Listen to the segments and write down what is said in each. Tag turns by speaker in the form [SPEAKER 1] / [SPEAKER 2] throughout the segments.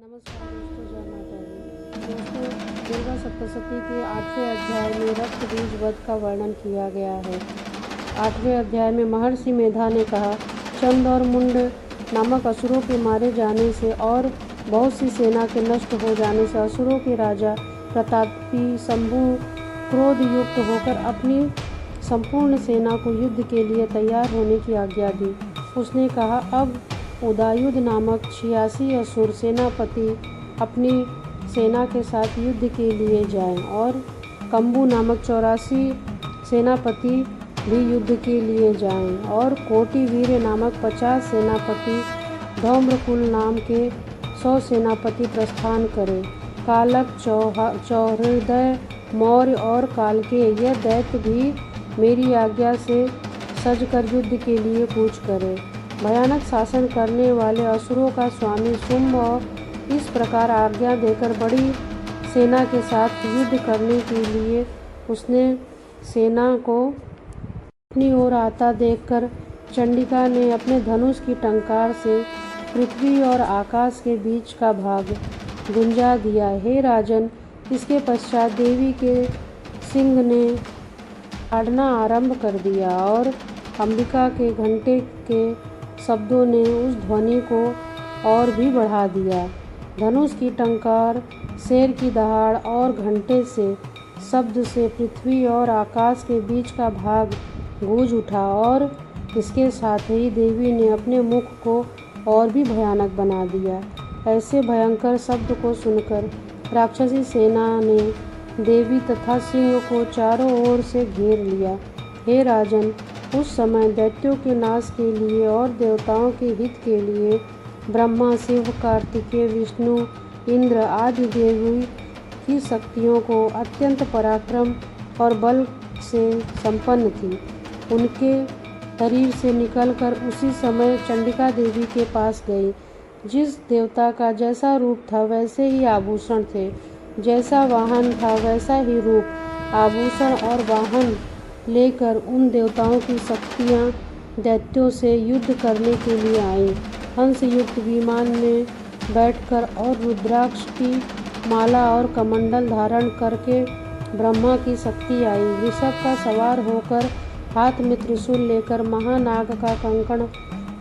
[SPEAKER 1] नमस्कार दोस्तों, जय माता दी। दोस्तों, दुर्गा सप्तशती के 8वें अध्याय में रक्त बीज वध का वर्णन किया गया है। 8वें अध्याय में महर्षि मेधा ने कहा, चंद और मुंड नामक असुरों के मारे जाने से और बहुत सी सेना के नष्ट हो जाने से असुरों के राजा प्रतापी शंभु क्रोध युक्त होकर अपनी संपूर्ण सेना को युद्ध के लिए तैयार होने की आज्ञा दी। उसने कहा, अब उदायुध नामक 86 असुर सेनापति अपनी सेना के साथ युद्ध के लिए जाएं और कंबु नामक 84 सेनापति भी युद्ध के लिए जाएं और कोटि वीर नामक 50 सेनापति धौम्रकुल नाम के 100 सेनापति प्रस्थान करें। कालक, चौहृदय, मौर्य और कालके ये दैत्य भी मेरी आज्ञा से सजकर युद्ध के लिए कूच करें। भयानक शासन करने वाले असुरों का स्वामी शुंभ इस प्रकार आज्ञा देकर बड़ी सेना के साथ युद्ध करने के लिए उसने सेना को अपनी ओर आता देखकर चंडिका ने अपने धनुष की टंकार से पृथ्वी और आकाश के बीच का भाग गुंजा दिया। हे राजन, इसके पश्चात देवी के सिंह ने फाड़ना आरंभ कर दिया और अंबिका के घंटे के शब्दों ने उस ध्वनि को और भी बढ़ा दिया। धनुष की टंकार, शेर की दहाड़ और घंटे से शब्द से पृथ्वी और आकाश के बीच का भाग गूंज उठा और इसके साथ ही देवी ने अपने मुख को और भी भयानक बना दिया। ऐसे भयंकर शब्द को सुनकर राक्षसी सेना ने देवी तथा सिंह को चारों ओर से घेर लिया। हे राजन, उस समय दैत्यों के नाश के लिए और देवताओं के हित के लिए ब्रह्मा, शिव, कार्तिकेय, विष्णु, इंद्र आदि देवी की शक्तियों को अत्यंत पराक्रम और बल से संपन्न थी। उनके शरीर से निकलकर उसी समय चंडिका देवी के पास गई। जिस देवता का जैसा रूप था वैसे ही आभूषण थे, जैसा वाहन था वैसा ही रूप, आभूषण और वाहन लेकर उन देवताओं की शक्तियाँ दैत्यों से युद्ध करने के लिए आईं। हंस युक्त विमान में बैठकर और रुद्राक्ष की माला और कमंडल धारण करके ब्रह्मा की शक्ति आई। वृषभ का सवार होकर हाथ में त्रिशूल लेकर महानाग का कंकण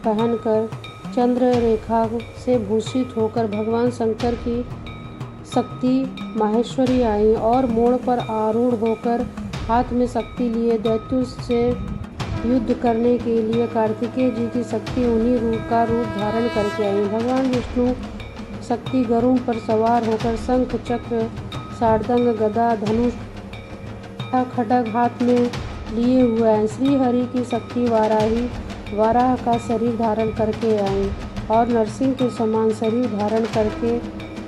[SPEAKER 1] पहनकर चंद्र रेखा से भूषित होकर भगवान शंकर की शक्ति माहेश्वरी आई और मोड़ पर आरूढ़ होकर हाथ में शक्ति लिए दैत्यों से युद्ध करने के लिए कार्तिकेय जी की शक्ति उन्हीं का रूप धारण करके आई। भगवान विष्णु शक्ति गरुड़ पर सवार होकर शंख, चक्र, सारदंग, गदा, धनुष, खड्ग हाथ में लिए हुए हैं। श्री हरि की शक्ति वाराह का शरीर धारण करके आई और नरसिंह के समान शरीर धारण करके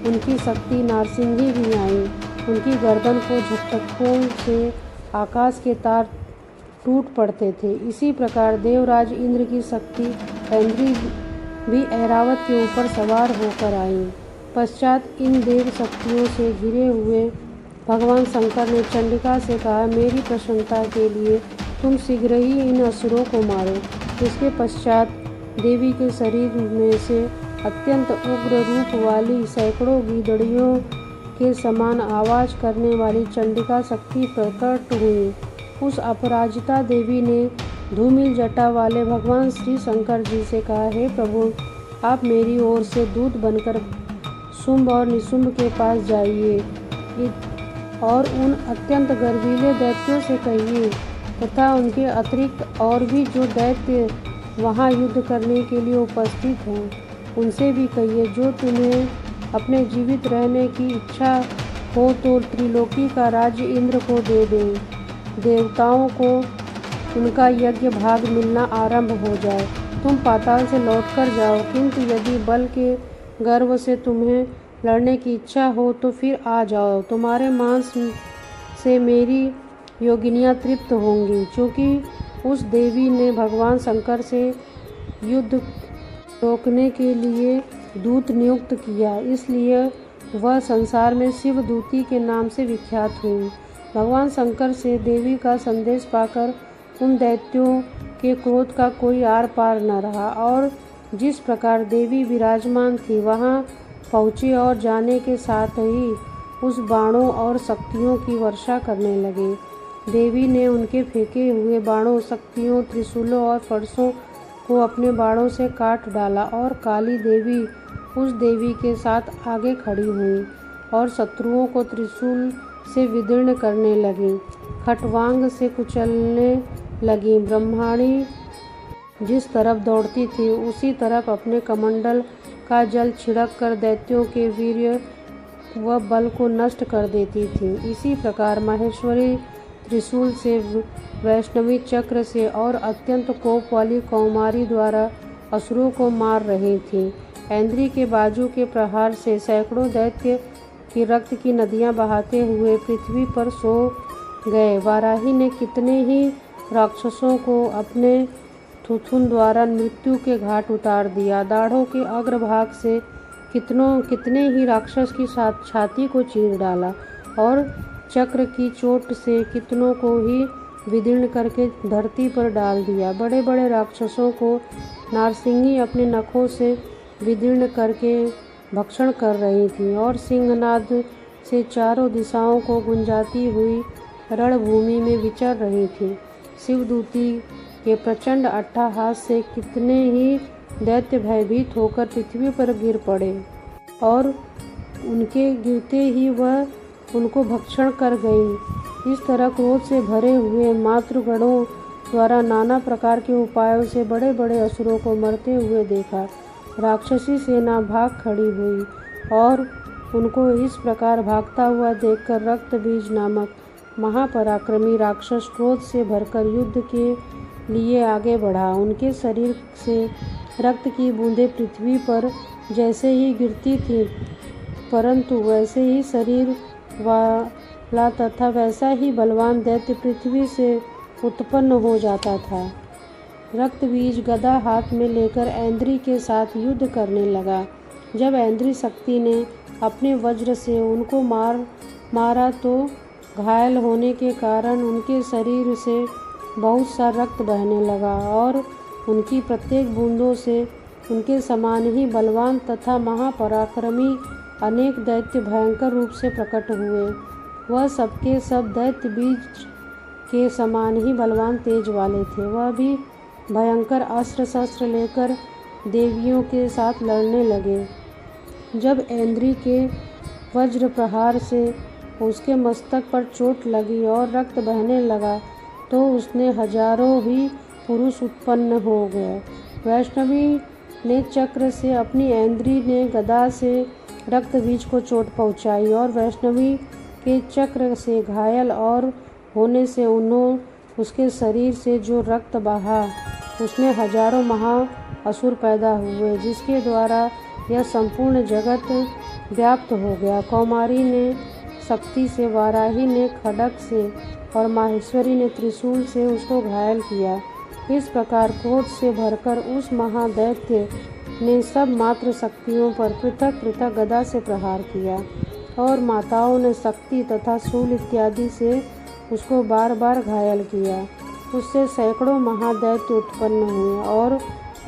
[SPEAKER 1] उनकी शक्ति नारसिंही भी आई। उनकी गर्दन को झटकों से आकाश के तार टूट पड़ते थे। इसी प्रकार देवराज इंद्र की शक्ति ऐन्द्री भी ऐरावत के ऊपर सवार होकर आई। पश्चात इन देव शक्तियों से घिरे हुए भगवान शंकर ने चंडिका से कहा, मेरी प्रसन्नता के लिए तुम शीघ्र ही इन असुरों को मारो। इसके पश्चात देवी के शरीर में से अत्यंत उग्र रूप वाली सैकड़ों गीदड़ियों के समान आवाज करने वाली चंडिका शक्ति प्रकट हुई। उस अपराजिता देवी ने धूमिल जटा वाले भगवान श्री शंकर जी से कहा, हे प्रभु, आप मेरी ओर से दूत बनकर शुंभ और निशुंभ के पास जाइए और उन अत्यंत गर्वीले दैत्यों से कहिए तथा उनके अतिरिक्त और भी जो दैत्य वहाँ युद्ध करने के लिए उपस्थित हैं उनसे भी कहिए, जो तुम्हें अपने जीवित रहने की इच्छा हो तो त्रिलोकी का राज्य इंद्र को दे दें। देवताओं को उनका यज्ञ भाग मिलना आरंभ हो जाए। तुम पाताल से लौटकर जाओ, किंतु यदि बल के गर्व से तुम्हें लड़ने की इच्छा हो तो फिर आ जाओ। तुम्हारे मांस से मेरी योगिनियाँ तृप्त होंगी। क्योंकि उस देवी ने भगवान शंकर से युद्ध रोकने के लिए दूत नियुक्त किया, इसलिए वह संसार में शिवदूती के नाम से विख्यात हुई। भगवान शंकर से देवी का संदेश पाकर उन दैत्यों के क्रोध का कोई आर पार न रहा और जिस प्रकार देवी विराजमान थी वहाँ पहुँचे और जाने के साथ ही उस बाणों और शक्तियों की वर्षा करने लगे। देवी ने उनके फेंके हुए बाणों, शक्तियों, त्रिशूलों और फरसों को अपने बाणों से काट डाला और काली देवी उस देवी के साथ आगे खड़ी हुई और शत्रुओं को त्रिशूल से विदीर्ण करने लगी, खट्वांग से कुचलने लगी। ब्रह्माणी जिस तरफ दौड़ती थी उसी तरफ अपने कमंडल का जल छिड़क कर दैत्यों के वीर्य व बल को नष्ट कर देती थी। इसी प्रकार माहेश्वरी त्रिशूल से, वैष्णवी चक्र से और अत्यंत कोप वाली कौमारी द्वारा असुरों को मार रही थी। ऐन्द्री के बाजू के प्रहार से सैकड़ों दैत्य की रक्त की नदियां बहाते हुए पृथ्वी पर सो गए। वाराही ने कितने ही राक्षसों को अपने थुथुन द्वारा मृत्यु के घाट उतार दिया। दाढ़ों के अग्रभाग से कितने ही राक्षस की छाती को चीर डाला और चक्र की चोट से कितनों को ही विदीर्ण करके धरती पर डाल दिया। बड़े बड़े राक्षसों को नारसिंही अपने नखों से विदीर्ण करके भक्षण कर रही थी और सिंहनाद से चारों दिशाओं को गुंजाती हुई रणभूमि में विचर रही थी। शिवदूती के प्रचंड अट्टहास से कितने ही दैत्य भयभीत होकर पृथ्वी पर गिर पड़े और उनके गिरते ही वह उनको भक्षण कर गई। इस तरह क्रोध से भरे हुए मातृगणों द्वारा नाना प्रकार के उपायों से बड़े बड़े असुरों को मरते हुए देखा। राक्षसी सेना भाग खड़ी हुई और उनको इस प्रकार भागता हुआ देखकर रक्तबीज नामक महापराक्रमी राक्षस क्रोध से भरकर युद्ध के लिए आगे बढ़ा। उनके शरीर से रक्त की बूंदें पृथ्वी पर जैसे ही गिरती थी, परंतु वैसे ही शरीर वाला तथा वैसा ही बलवान दैत्य पृथ्वी से उत्पन्न हो जाता था। रक्तबीज गदा हाथ में लेकर ऐन्द्री के साथ युद्ध करने लगा। जब ऐन्द्री शक्ति ने अपने वज्र से उनको मारा तो घायल होने के कारण उनके शरीर से बहुत सा रक्त बहने लगा और उनकी प्रत्येक बूंदों से उनके समान ही बलवान तथा महापराक्रमी अनेक दैत्य भयंकर रूप से प्रकट हुए। वह सबके सब दैत्य बीज के समान ही बलवान तेज वाले थे। वह भी भयंकर अस्त्र शस्त्र लेकर देवियों के साथ लड़ने लगे। जब ऐन्द्री के वज्र प्रहार से उसके मस्तक पर चोट लगी और रक्त बहने लगा तो उसने हजारों ही पुरुष उत्पन्न हो गए। वैष्णवी ने चक्र से, अपनी ऐन्द्री ने गदा से रक्तबीज को चोट पहुंचाई और वैष्णवी के चक्र से घायल और होने से उसके शरीर से जो रक्त बहा उसमें हजारों महा असुर पैदा हुए, जिसके द्वारा यह संपूर्ण जगत व्याप्त हो गया। कौमारी ने शक्ति से, वाराही ने खड्ग से और माहेश्वरी ने त्रिशूल से उसको घायल किया। इस प्रकार क्रोध से भरकर उस महादैत्य ने सब मात्र शक्तियों पर पृथक पृथक गदा से प्रहार किया और माताओं ने शक्ति तथा शूल इत्यादि से उसको बार बार घायल किया। उससे सैकड़ों महादैत्य उत्पन्न हुए और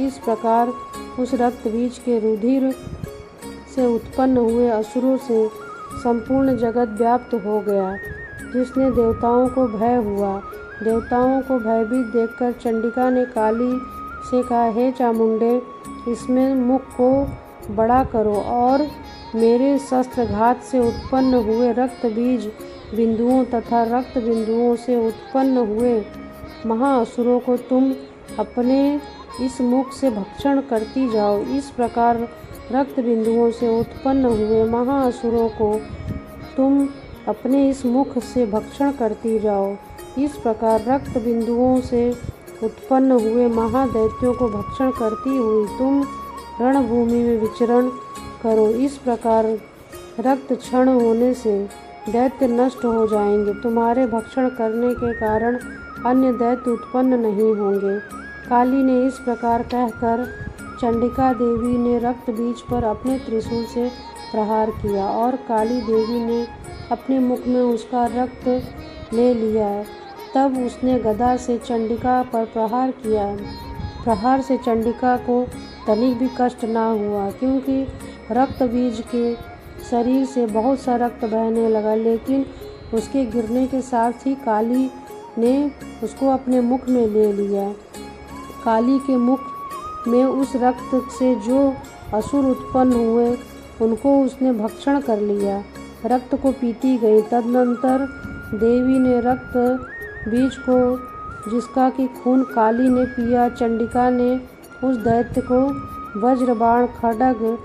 [SPEAKER 1] इस प्रकार उस रक्तबीज के रुधिर से उत्पन्न हुए असुरों से संपूर्ण जगत व्याप्त हो गया, जिसने देवताओं को भय हुआ। देवताओं को भयभीत देखकर चंडिका ने काली से कहा, हे चामुंडे, इसमें मुख को बड़ा करो और मेरे शस्त्रघात से उत्पन्न हुए रक्त बीज बिंदुओं तथा रक्त बिंदुओं से उत्पन्न हुए महाअसुरों को तुम अपने इस मुख से भक्षण करती जाओ। इस प्रकार रक्त बिंदुओं से उत्पन्न हुए महाअसुरों को तुम अपने इस मुख से भक्षण करती जाओ। इस प्रकार रक्त बिंदुओं से उत्पन्न हुए महादैत्यों को भक्षण करती हुई तुम रणभूमि में विचरण करो। इस प्रकार रक्त क्षण होने से दैत्य नष्ट हो जाएंगे। तुम्हारे भक्षण करने के कारण अन्य दैत्य उत्पन्न नहीं होंगे। काली ने इस प्रकार कहकर चंडिका देवी ने रक्त बीज पर अपने त्रिशूल से प्रहार किया और काली देवी ने अपने मुख में उसका रक्त ले लिया। तब उसने गदा से चंडिका पर प्रहार किया। प्रहार से चंडिका को तनिक भी कष्ट ना हुआ, क्योंकि रक्त बीज के शरीर से बहुत सा रक्त बहने लगा, लेकिन उसके गिरने के साथ ही काली ने उसको अपने मुख में ले लिया। काली के मुख में उस रक्त से जो असुर उत्पन्न हुए उनको उसने भक्षण कर लिया। रक्त को पीती गई। तदनंतर देवी ने रक्त बीज को, जिसका कि खून काली ने पिया, चंडिका ने उस दैत्य को वज्र, बाण, खड्ग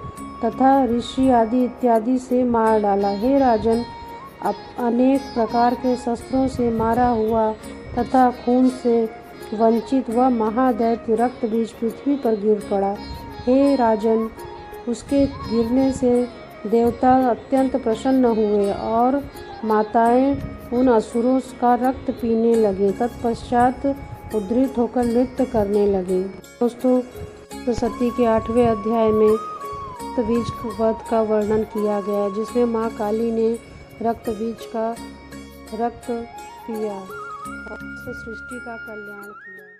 [SPEAKER 1] तथा ऋषि आदि इत्यादि से मार डाला। हे राजन, अनेक प्रकार के शस्त्रों से मारा हुआ तथा खून से वंचित वह महादैत्य रक्त बीज पृथ्वी पर गिर पड़ा। हे राजन, उसके गिरने से देवता अत्यंत प्रसन्न हुए और माताएं उन असुरों का रक्त पीने लगे। तत्पश्चात उद्धृत होकर नृत्य करने लगे। दोस्तों, सती के 8वें अध्याय में रक्त बीज वध का वर्णन किया गया है, जिसमें माँ काली ने रक्त बीज का रक्त पिया और सृष्टि का कल्याण किया।